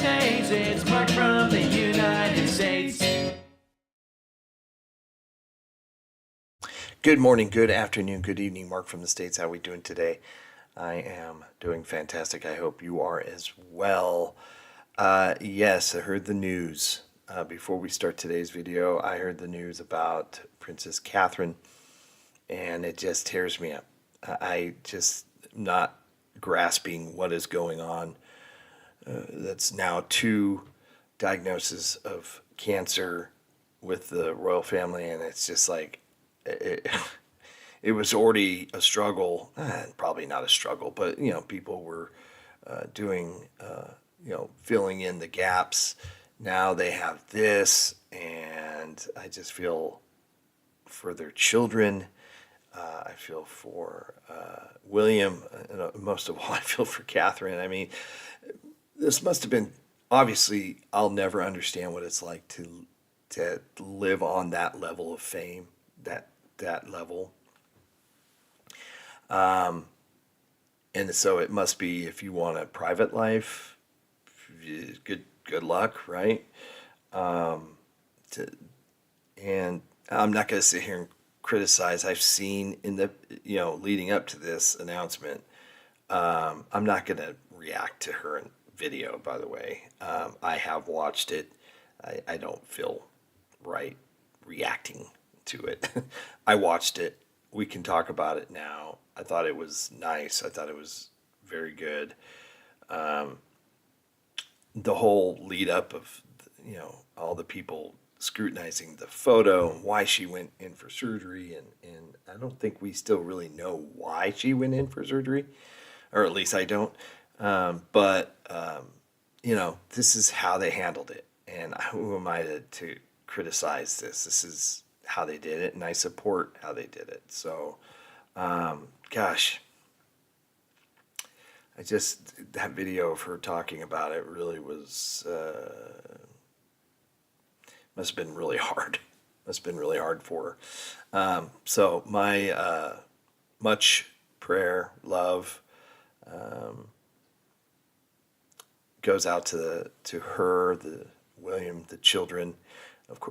States. It's Mark from the United States. Good morning, good afternoon, good evening. Mark from the States. How are we doing today? I am doing fantastic. I hope you are as well. Yes, I heard the news. Before we start today's video, I heard the news about Princess Catherine, and it just tears me up. I just not grasping what is going on. That's now 2 diagnoses of cancer with the royal family, and it's just like it, it was already a struggle. Probably not a struggle, but people were doing filling in the gaps. Now they have this, and I just feel for their children. I feel for William, and most of all, I feel for Catherine. I mean, this must have been, obviously, I'll never understand what it's like to live on that level of fame, that level. And so it must be, if you want a private life, good luck, right? And I'm not going to sit here and criticize. I've seen in the leading up to this announcement. I'm not going to react to her video, by the way. I have watched it. I don't feel right reacting to it. I watched it. We can talk about it now. I thought it was nice. I thought it was very good. The whole lead up of all the people scrutinizing the photo and why she went in for surgery, and I don't think we still really know why she went in for surgery, or at least I don't. But this is how they handled it, and who am I to criticize this? This is how they did it, and I support how they did it. So, gosh, that video of her talking about it really was, must have been really hard. Must have been really hard for her. So my much prayer, love, goes out to her, the William, the children,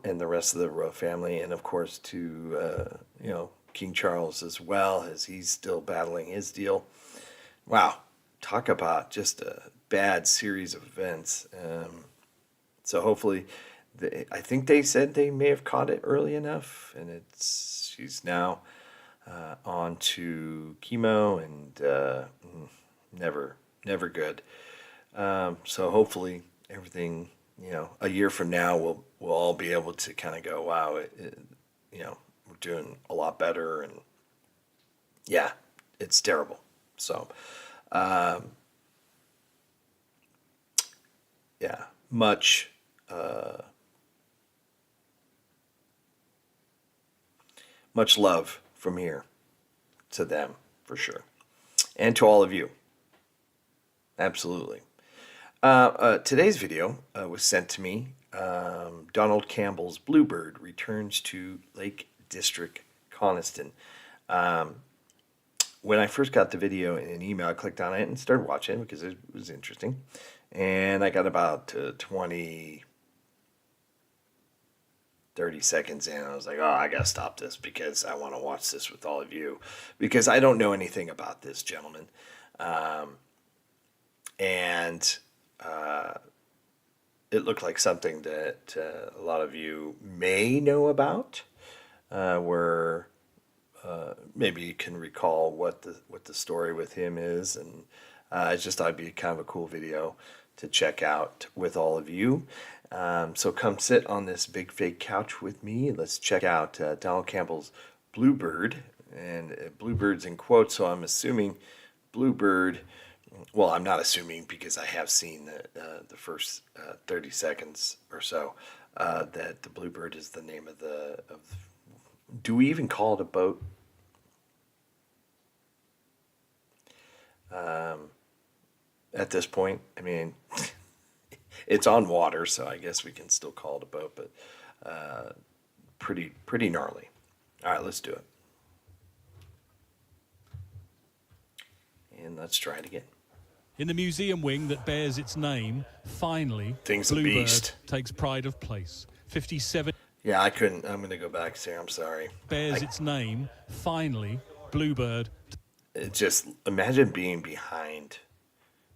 and the rest of the royal family, and of course to King Charles as well, as he's still battling his deal. Wow, talk about just a bad series of events. So hopefully, I think they said they may have caught it early enough, and she's now on to chemo, and never good. So hopefully everything, a year from now, we'll all be able to kind of go, wow, we're doing a lot better, and yeah, it's terrible. So, yeah, much love from here to them, for sure, and to all of you. Absolutely. Today's video was sent to me. Donald Campbell's Bluebird returns to Lake District, Coniston. When I first got the video in an email, I clicked on it and started watching because it was interesting. And I got about 20, 30 seconds in. I was like, oh, I got to stop this because I want to watch this with all of you, because I don't know anything about this gentleman. And it looked like something that a lot of you may know about, where maybe you can recall what the story with him is, and I just thought it'd be kind of a cool video to check out with all of you. So come sit on this big fake couch with me. Let's check out Donald Campbell's Bluebird, and Bluebird's in quotes, so I'm assuming Bluebird. Well, I'm not assuming because I have seen the first 30 seconds or so that the Bluebird is the name of do we even call it a boat? At this point, I mean, it's on water, so I guess we can still call it a boat, but pretty gnarly. All right, let's do it. And let's try it again. In the museum wing that bears its name, finally, Thing's a Bluebird beast. takes pride of place. 57 Yeah, I couldn't. I'm going to go back here. I'm sorry. bears its name, finally, Bluebird. It just imagine being behind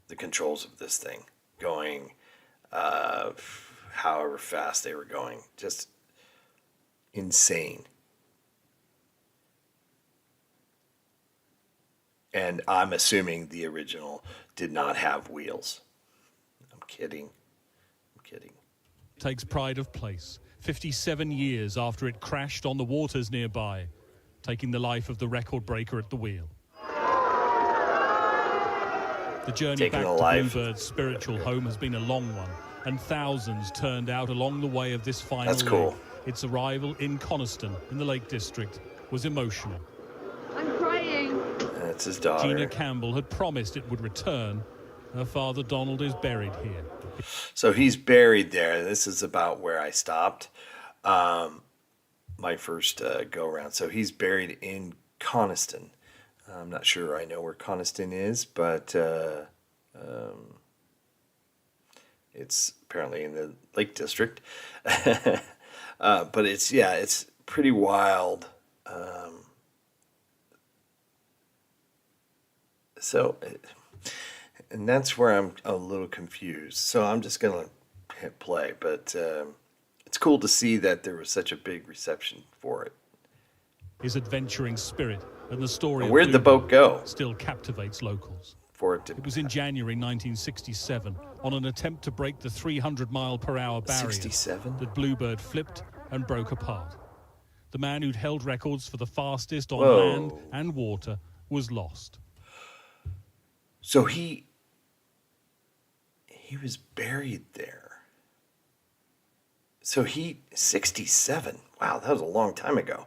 the controls of this thing, going however fast they were going. Just insane. And I'm assuming the original did not have wheels. I'm kidding. Takes pride of place 57 years after it crashed on the waters nearby, taking the life of the record breaker at the wheel. The journey Taking back the to life. Bluebird's spiritual home has been a long one, and thousands turned out along the way of this final That's cool. leg. Its arrival in Coniston, in the Lake District, was emotional. I'm crying. That's his daughter. Gina Campbell had promised it would return. Her father, Donald, is buried here. So he's buried there. This is about where I stopped my first go around. So he's buried in Coniston. I'm not sure I know where Coniston is, but it's apparently in the Lake District. But it's pretty wild. And that's where I'm a little confused. So I'm just going to hit play. But it's cool to see that there was such a big reception for it. His adventuring spirit and the story And of where'd the Bluebird boat go? still captivates locals. For it to It was in January 1967, on an attempt to break the 300-mile-per-hour barrier 67? that Bluebird flipped and broke apart. The man who'd held records for the fastest on Whoa. land and water was lost. So he was buried there. So 67. Wow, that was a long time ago.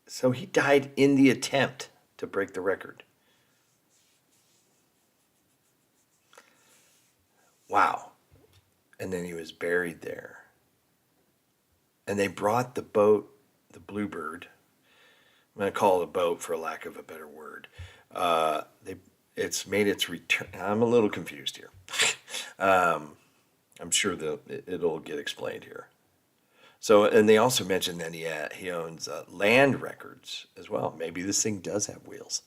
So he died in the attempt to break the record. Wow. And then he was buried there. And they brought the boat, the Bluebird. I'm going to call it a boat for lack of a better word. It's made its return. I'm a little confused here. I'm sure that it'll get explained here. So, and they also mentioned that he owns land records as well. Maybe this thing does have wheels.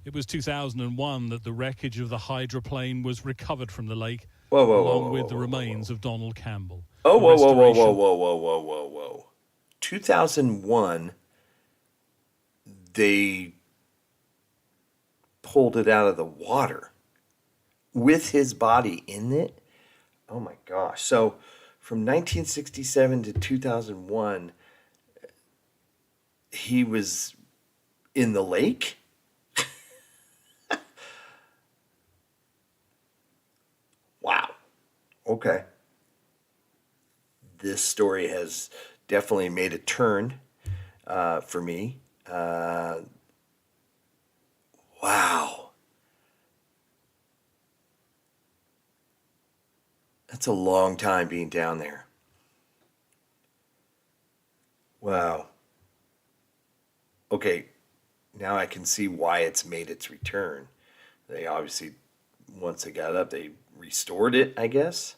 It was 2001 that the wreckage of the hydroplane was recovered from the lake, Whoa, whoa, along whoa, with whoa, the whoa, remains of Donald Campbell. Oh, The whoa, whoa, whoa, restoration- whoa, whoa, whoa, whoa, whoa, whoa. 2001, they pulled it out of the water with his body in it. Oh my gosh. So from 1967 to 2001, he was in the lake? Wow. Okay. This story has definitely made a turn for me. Wow. That's a long time being down there. Wow. Okay, now I can see why it's made its return. They obviously, once they got up, they restored it, I guess.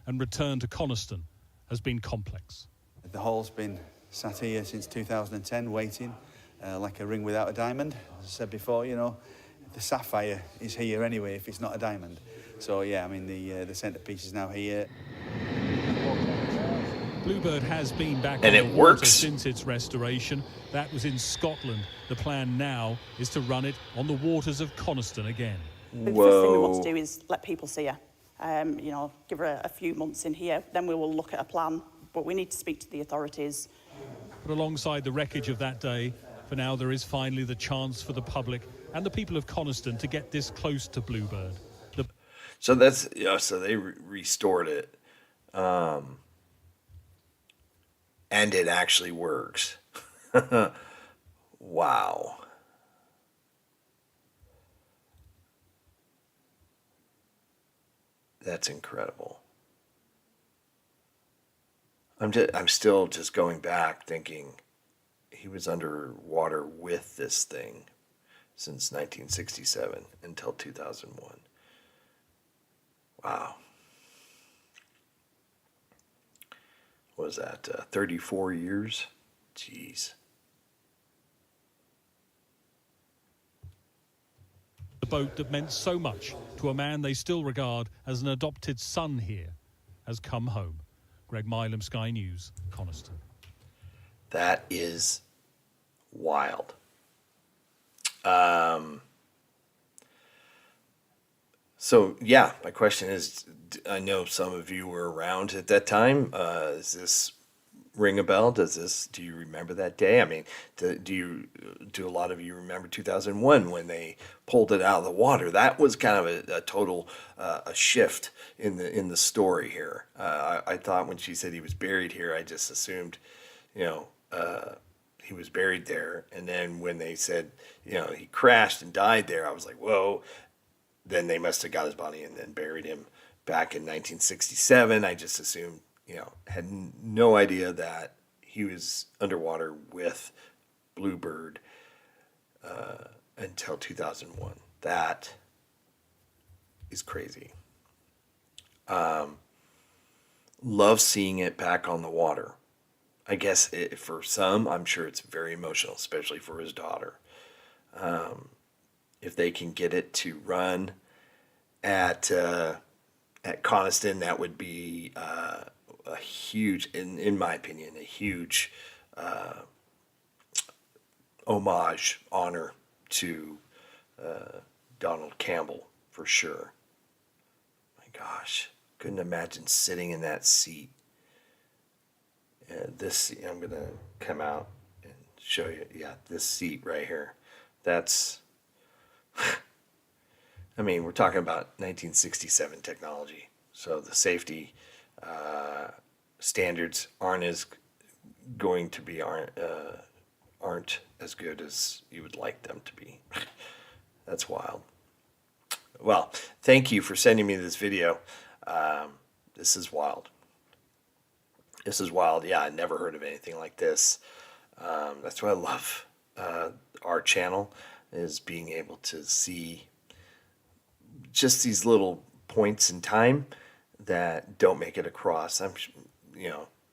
and return to Coniston has been complex. The hull's been sat here since 2010, waiting, like a ring without a diamond. As I said before, the sapphire is here anyway if it's not a diamond. So yeah, I mean the centerpiece is now here. Bluebird has been back And on it the water works. since its restoration. That was in Scotland. The plan now is to run it on the waters of Coniston again. The first thing we want Whoa. to do is let people see her. Give her a few months in here, then we will look at a plan. But we need to speak to the authorities. But alongside the wreckage of that day, for now there is finally the chance for the public and the people of Coniston to get this close to Bluebird. So that's, so they restored it. And it actually works. Wow. That's incredible. I'm still just going back thinking he was underwater with this thing. since 1967 until 2001. Wow. What was that, 34 years? Jeez. The boat that meant so much to a man they still regard as an adopted son here has come home. Greg Milam, Sky News, Coniston. That is wild. So, yeah, my question is, I know some of you were around at that time. Does this ring a bell? Do you remember that day? I mean, do a lot of you remember 2001 when they pulled it out of the water? That was kind of a total a shift in the story here. I thought when she said he was buried here, I just assumed, he was buried there. And then when they said, he crashed and died there, I was like, whoa. Then they must have got his body and then buried him back in 1967. I just assumed, had no idea that he was underwater with Bluebird until 2001. That is crazy. Love seeing it back on the water. I guess for some, I'm sure it's very emotional, especially for his daughter. If they can get it to run at Coniston, that would be a huge, in my opinion, a huge homage, honor to Donald Campbell, for sure. My gosh, couldn't imagine sitting in that seat. I'm going to come out and show you. Yeah, this seat right here. That's, I mean, we're talking about 1967 technology. So the safety standards aren't as as good as you would like them to be. That's wild. Well, thank you for sending me this video. This is wild. This is wild. Yeah, I never heard of anything like this. That's why I love our channel, is being able to see just these little points in time that don't make it across.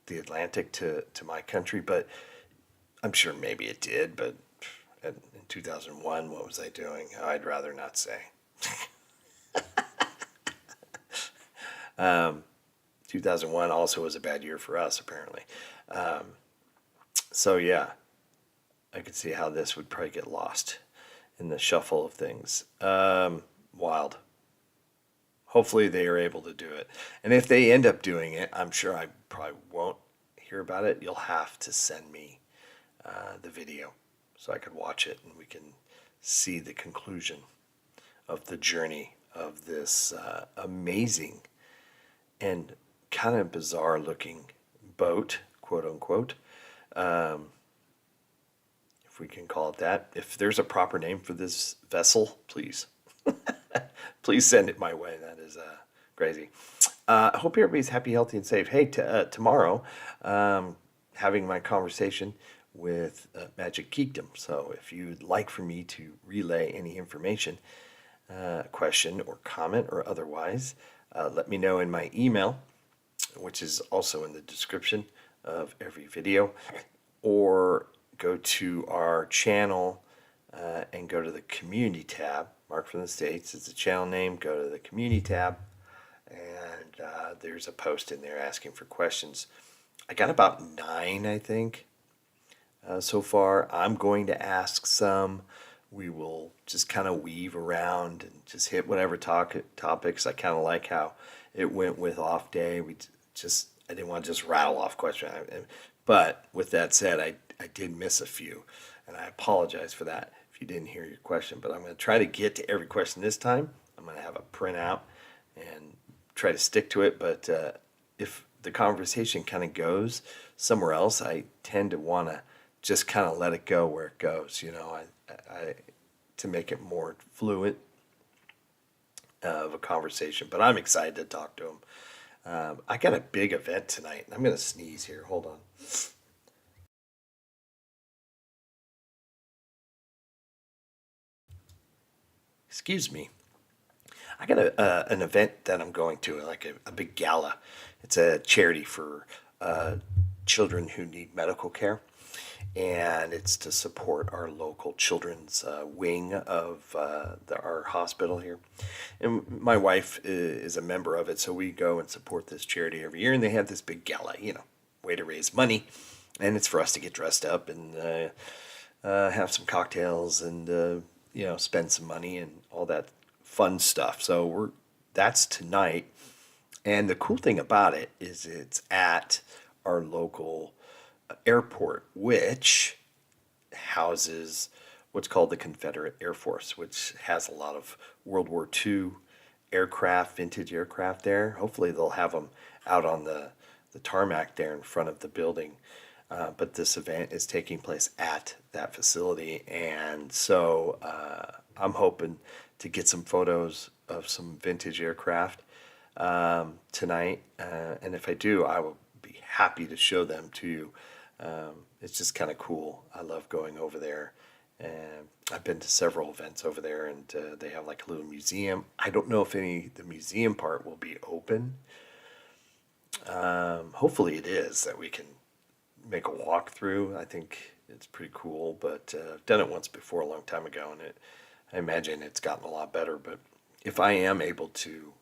The Atlantic to my country, but I'm sure maybe it did. But in 2001, what was I doing? I'd rather not say. 2001 also was a bad year for us, apparently. So yeah, I could see how this would probably get lost in the shuffle of things. Wild. Hopefully they are able to do it. And if they end up doing it, I'm sure I probably won't hear about it. You'll have to send me the video so I could watch it and we can see the conclusion of the journey of this amazing and kind of bizarre looking boat, quote unquote. If we can call it that. If there's a proper name for this vessel, please. Please send it my way. That is crazy. I hope everybody's happy, healthy, and safe. Hey, tomorrow, having my conversation with Magic Geekdom. So if you'd like for me to relay any information, question or comment or otherwise, let me know in my email, which is also in the description of every video, or go to our channel and go to the community tab. Mark from the States is the channel name. Go to the community tab, and there's a post in there asking for questions. I got about 9, I think, so far. I'm going to ask some. We will just kind of weave around and just hit whatever topics. I kind of like how it went with off day. I didn't want to just rattle off questions. But with that said, I did miss a few, and I apologize for that if you didn't hear your question. But I'm going to try to get to every question this time. I'm going to have a printout and try to stick to it. But if the conversation kind of goes somewhere else, I tend to want to just kind of let it go where it goes. I to make it more fluid of a conversation. But I'm excited to talk to him. I got a big event tonight. I'm going to sneeze here. Hold on. excuse me, I got an event that I'm going to, like a big gala. It's a charity for children who need medical care, and it's to support our local children's wing of our hospital here. And my wife is a member of it, so we go and support this charity every year, and they have this big gala, way to raise money, and it's for us to get dressed up and have some cocktails and spend some money and all that fun stuff. So that's tonight, and the cool thing about it is it's at our local airport, which houses what's called the Confederate Air Force, which has a lot of World War II aircraft, vintage aircraft there. Hopefully they'll have them out on the tarmac there in front of the building. But this event is taking place at that facility, and so I'm hoping to get some photos of some vintage aircraft tonight. And if I do, I will be happy to show them to you. It's just kind of cool. I love going over there. And I've been to several events over there, and they have like a little museum. I don't know if the museum part will be open. Hopefully it is, that we can make a walkthrough. I think it's pretty cool, but I've done it once before a long time ago, and I imagine it's gotten a lot better. But if I am able to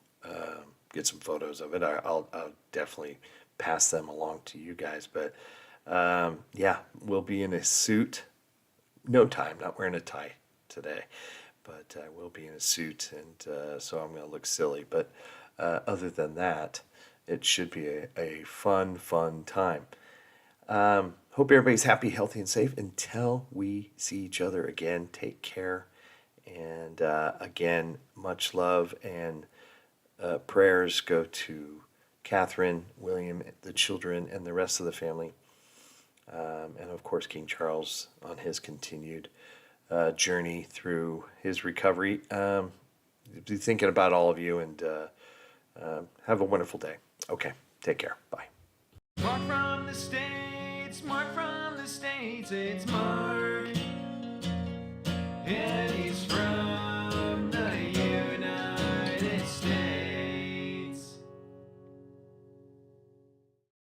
get some photos of it, I'll definitely pass them along to you guys. But yeah, we'll be in a suit. No tie, not wearing a tie today, but I will be in a suit, and so I'm going to look silly. But other than that, it should be a fun time. Hope everybody's happy, healthy, and safe. Until we see each other again, take care. And again, much love and prayers go to Catherine, William, the children, and the rest of the family. And of course, King Charles on his continued journey through his recovery. Be thinking about all of you, and have a wonderful day. Okay, take care. Bye. Mark from the States, Mark from the States, it's Mark